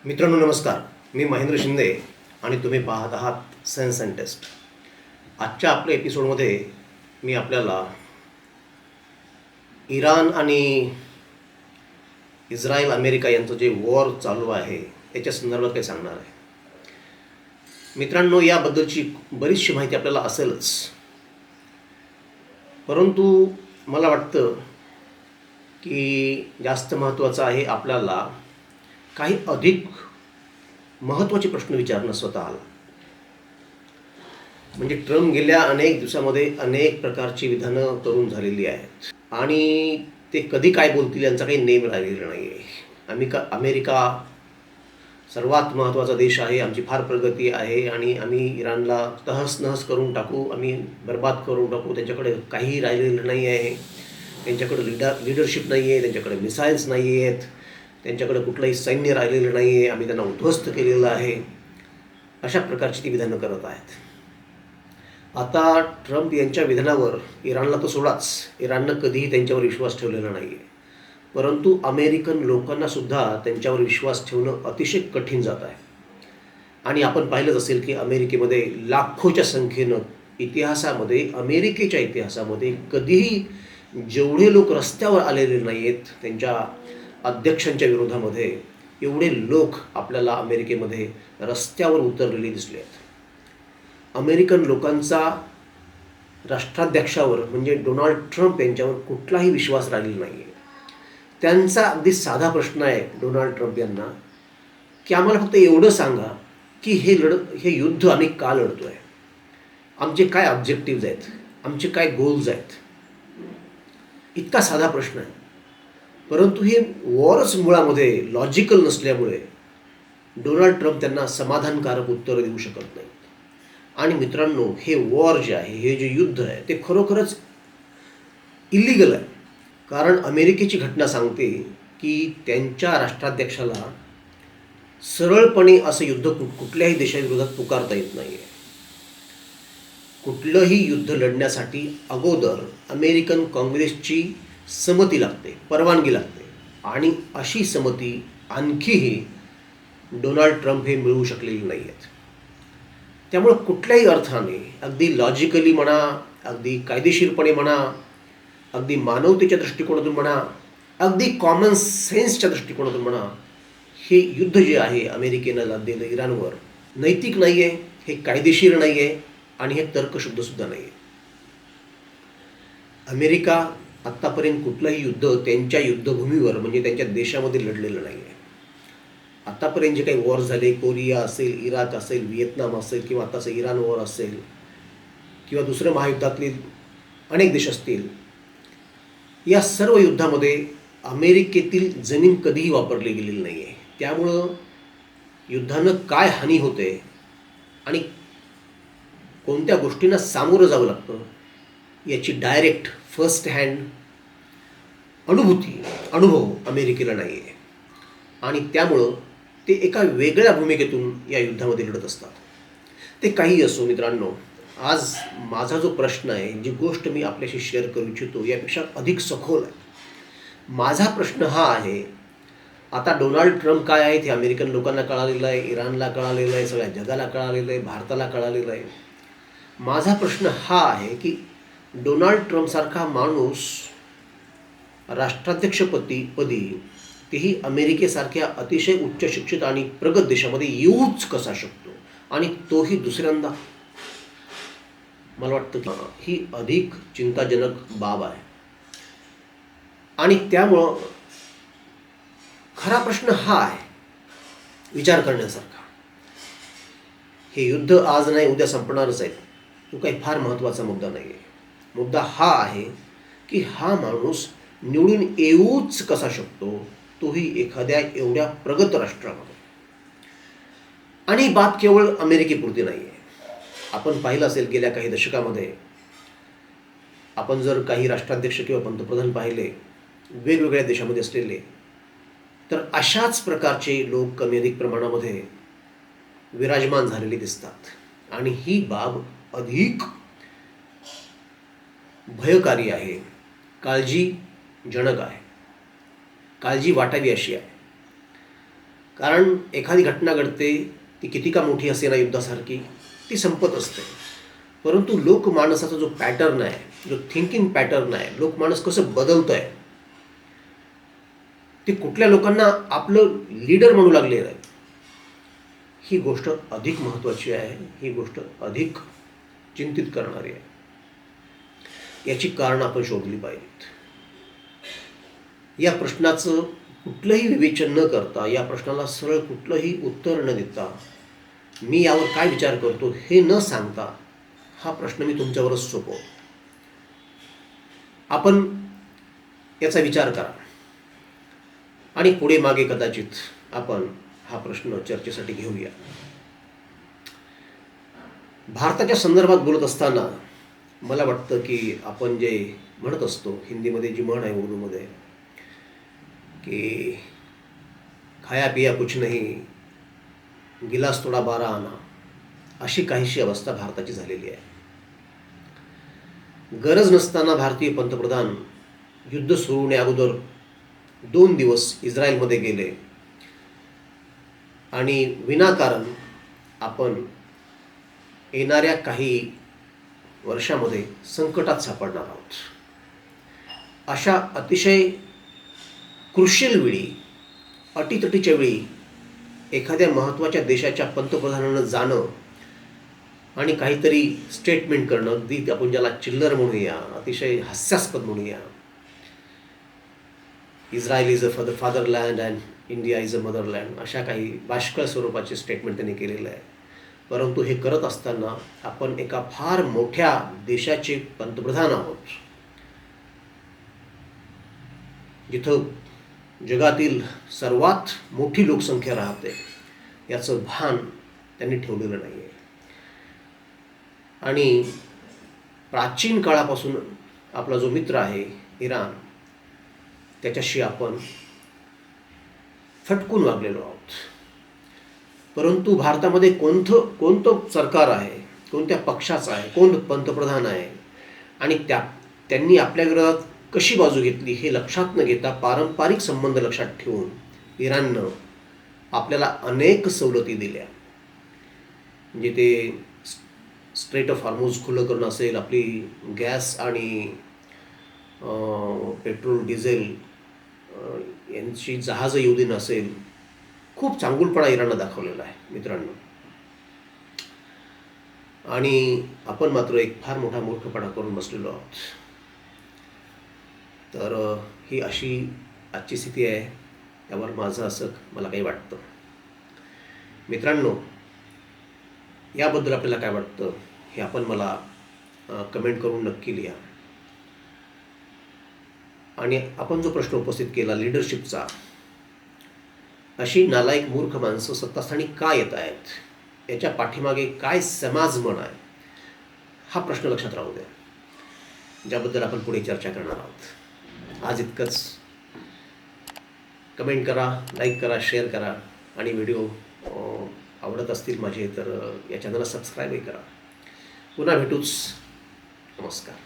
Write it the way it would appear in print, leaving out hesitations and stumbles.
मित्रांनो नमस्कार. मी महेंद्र शिंदे आणि तुम्ही पाहत आहात सेन्स अँड टेस्ट. आजच्या आपल्या एपिसोडमध्ये मी आपल्याला इराण आणि इस्रायल अमेरिका यांचं जे वॉर चालू आहे याच्या संदर्भात काही सांगणार आहे. मित्रांनो, याबद्दलची बरीचशी माहिती आपल्याला असेलच, परंतु मला वाटतं की जास्त महत्त्वाचं आहे आपल्याला काही अधिक महत्त्वाचे प्रश्न विचारणं स्वतःला. म्हणजे ट्रम्प गेल्या अनेक दिवसामध्ये अनेक प्रकारची विधानं करून झालेली आहेत आणि ते कधी काय बोलतील यांचा काही नेम राहिलेला नाही आहे. अमेरिका सर्वात महत्त्वाचा देश आहे, आमची फार प्रगती आहे आणि आम्ही इराणला तहस नहस करून टाकू, आम्ही बर्बाद करून टाकू, त्यांच्याकडे काही राहिलेलं नाही आहे, त्यांच्याकडे लिडरशिप नाही आहे, त्यांच्याकडे मिसाईल्स नाही आहेत, त्यांच्याकडे कुठलंही सैन्य राहिलेलं नाही आहे, आम्ही त्यांना उद्ध्वस्त केलेलं आहे, अशा प्रकारची ती विधानं करत आहेत. आता ट्रम्प यांच्या विधानावर इराणला तर सोडाच, इराणनं कधीही त्यांच्यावर विश्वास ठेवलेला नाही आहे, परंतु अमेरिकन लोकांनासुद्धा त्यांच्यावर विश्वास ठेवणं अतिशय कठीण जात आहे. आणि आपण पाहिलंच असेल की अमेरिकेमध्ये लाखोच्या संख्येनं अमेरिकेच्या इतिहासामध्ये कधीही जेवढे लोक रस्त्यावर आलेले नाही आहेत त्यांच्या अध्यक्षांच्या विरोधामध्ये, एवढे लोक आपल्याला अमेरिकेमध्ये रस्त्यावर उतरलेले दिसले आहेत. अमेरिकन लोकांचा राष्ट्राध्यक्षावर म्हणजे डोनाल्ड ट्रम्प यांच्यावर कुठलाही विश्वास राहिलेला नाही आहे. त्यांचा अगदी साधा प्रश्न आहे डोनाल्ड ट्रम्प यांना की आम्हाला फक्त एवढं सांगा की हे युद्ध आम्ही का लढतो आहे, आमचे काय ऑब्जेक्टिव्ज आहेत, आमचे काय गोल्स आहेत. इतका साधा प्रश्न आहे, परंतु हे वॉरच मुळामध्ये लॉजिकल नसल्यामुळे डोनाल्ड ट्रम्प त्यांना समाधानकारक उत्तरं देऊ शकत नाहीत. आणि मित्रांनो, हे वॉर जे आहे, हे जे युद्ध आहे ते खरोखरच इलिगल आहे. कारण अमेरिकेची घटना सांगते की त्यांच्या राष्ट्राध्यक्षाला सरळपणे असं युद्ध कुठल्याही देशाविरोधात पुकारता येत नाही आहे. कुठलंही युद्ध लढण्यासाठी अगोदर अमेरिकन काँग्रेसची संमती लागते, परवानगी लागते, आणि अशी संमती आणखीही डोनाल्ड ट्रम्प हे मिळवू शकलेले नाही आहेत. त्यामुळं कुठल्याही अर्थाने, अगदी लॉजिकली म्हणा, अगदी कायदेशीरपणे म्हणा, अगदी मानवतेच्या दृष्टिकोनातून म्हणा, अगदी कॉमन सेन्सच्या दृष्टिकोनातून म्हणा, हे युद्ध जे आहे अमेरिकेनं लादलेलं इराणवर नैतिक नाही आहे, हे कायदेशीर नाही आहे आणि हे तर्कशुद्धसुद्धा नाही आहे. अमेरिका आत्तापर्यंत कुठलंही युद्ध त्यांच्या युद्धभूमीवर म्हणजे त्यांच्या देशामध्ये लढलेलं नाही आहे. आत्तापर्यंत जे काही वॉर झाले, कोरिया असेल, इराक असेल, व्हिएतनाम असेल, किंवा आत्ताचं इराण वॉर असेल, किंवा दुसऱ्या महायुद्धातले अनेक देश असतील, या सर्व युद्धामध्ये अमेरिकेतील जमीन कधीही वापरली गेलेली नाही आहे. त्यामुळं युद्धानं काय हानी होते आणि कोणत्या गोष्टींना सामोरं जावं लागतं याची डायरेक्ट फर्स्ट हँड अनुभव अमेरिकेला नाही आहे. आणि त्यामुळं ते एका वेगळ्या भूमिकेतून या युद्धामध्ये लढत असतात. ते काही असो मित्रांनो, आज माझा जो प्रश्न आहे, जी गोष्ट मी आपल्याशी शेअर करू इच्छितो, यापेक्षा अधिक सखोल आहे. माझा प्रश्न हा आहे, आता डोनाल्ड ट्रम्प काय आहेत हे अमेरिकन लोकांना कळालेलं आहे, इराणला कळालेलं आहे, सगळ्या जगाला कळालेलं आहे, भारताला कळालेलं आहे. माझा प्रश्न हा आहे की डोनाल्ड ट्रम्पसारखा माणूस राष्ट्राध्यक्षपदी, तेही अमेरिकेसारख्या अतिशय उच्च शिक्षित आणि प्रगत देशामध्ये येऊच कसा शकतो, आणि तोही दुसऱ्यांदा. मला वाटतं की ही अधिक चिंताजनक बाब आहे. आणि त्यामुळं खरा प्रश्न हा आहे विचार करण्यासारखा. हे युद्ध आज नाही उद्या संपणारच आहे, तो काही फार महत्त्वाचा मुद्दा नाही आहे. मुद्दा हा आहे की हा माणूस निवडून येऊच कसा शकतो, तोही एखाद्या एवढ्या प्रगत राष्ट्रामध्ये. आणि बाब केवळ अमेरिकेपुरती नाही आहे. आपण पाहिलं असेल गेल्या काही दशकामध्ये, आपण जर काही राष्ट्राध्यक्ष किंवा पंतप्रधान पाहिले वेगवेगळ्या देशामध्ये असलेले, तर अशाच प्रकारचे लोक कमी अधिक प्रमाणामध्ये विराजमान झालेले दिसतात. आणि ही बाब अधिक भयकारी आहे, काळजीजनक आहे, काळजी वाटावी अशी आहे. कारण एखादी घटना घडते, ती किती का मोठी असे ना युद्धासारखी, ती संपत असते. परंतु लोकमानसाचा जो पॅटर्न आहे, जो थिंकिंग पॅटर्न आहे, लोकमानस कसं बदलतं आहे, ते कुठल्या लोकांना आपलं लीडर म्हणू लागले आहे, ही गोष्ट अधिक महत्त्वाची आहे. ही गोष्ट अधिक चिंतित करणारी आहे. याची कारणं आपण शोधली पाहिजेत. या प्रश्नाचं कुठलंही विवेचन न करता, या प्रश्नाला सरळ कुठलंही उत्तर न देता, मी यावर काय विचार करतो हे न सांगता, हा प्रश्न मी तुमच्यावरच सोपवतो. आपण याचा विचार करा आणि पुढे मागे कदाचित आपण हा प्रश्न चर्चेसाठी घेऊया. भारताच्या संदर्भात बोलत असताना मला वाटतं की आपण जे म्हणत असतो, हिंदीमध्ये जी म्हण आहे, उर्दूमध्ये, की खाया पिया कुछ नहीं, गिलास थोडा बारा आना, अशी काहीशी अवस्था भारताची झालेली आहे. गरज नसताना भारतीय पंतप्रधान युद्ध सुरू होण्याअगोदर 2 दिवस इस्रायलमध्ये गेले आणि विनाकारण आपण येणाऱ्या काही वर्षामध्ये संकटात सापडणार आहोत. अशा अतिशय क्रुशियल वेळी, अटीतटीच्या वेळी एखाद्या महत्त्वाच्या देशाच्या पंतप्रधानानं जाणं आणि काहीतरी स्टेटमेंट करणं, अगदी आपण ज्याला चिल्लर म्हणूया, अतिशय हास्यास्पद म्हणूया, Israel is a fatherland and India is a motherland, अशा काही बाष्कळ स्वरूपाचे स्टेटमेंट त्यांनी केलेलं आहे. परंतु हे करत असताना आपण एका फार मोठ्या देशाचे पंतप्रधान आहोत, जिथं जगातील सर्वात मोठी लोकसंख्या राहते, याचं भान त्यांनी ठेवलेलं नाही आहे. आणि प्राचीन काळापासून आपला जो मित्र आहे इराण, त्याच्याशी आपण फटकून वागलेलो आहोत. परंतु भारतामध्ये कोणतं सरकार आहे, कोणत्या पक्षाचं आहे, कोण पंतप्रधान आहे आणि त्यांनी आपल्या विरोधात कशी बाजू घेतली हे लक्षात न घेता, पारंपरिक संबंध लक्षात ठेवून इराणनं आपल्याला अनेक सवलती दिल्या. म्हणजे ते स्ट्रेट ऑफ हॉर्मुझ खुलं करणं असेल, आपली गॅस आणि पेट्रोल डिझेल यांची जहाजं येऊ देणं असेल, खूप चांगुलपणा इराणनं दाखवलेला आहे मित्रांनो. आणि आपण मात्र एक फार मोठा मूर्खपणा करून बसलेलो आहोत. तर ही अशी आजची स्थिती आहे. त्यावर माझं असं मला काही वाटतं. मित्रांनो, याबद्दल आपल्याला काय वाटतं हे आपण मला कमेंट करून नक्की लिहा. आणि आपण जो प्रश्न उपस्थित केला लीडरशिपचा, अशी नालायक मूर्ख माणसं सत्तास्थानी का येत आहेत, याच्या पाठीमागे काय समाजमन आहे, हा प्रश्न लक्षात राहू द्या, ज्याबद्दल आपण पुढे चर्चा करणार आहोत. आज इतकंच. कमेंट करा, लाईक करा, शेअर करा आणि व्हिडिओ आवडत असतील माझे तर या चॅनलला सबस्क्राईबही करा. पुन्हा भेटूच. नमस्कार.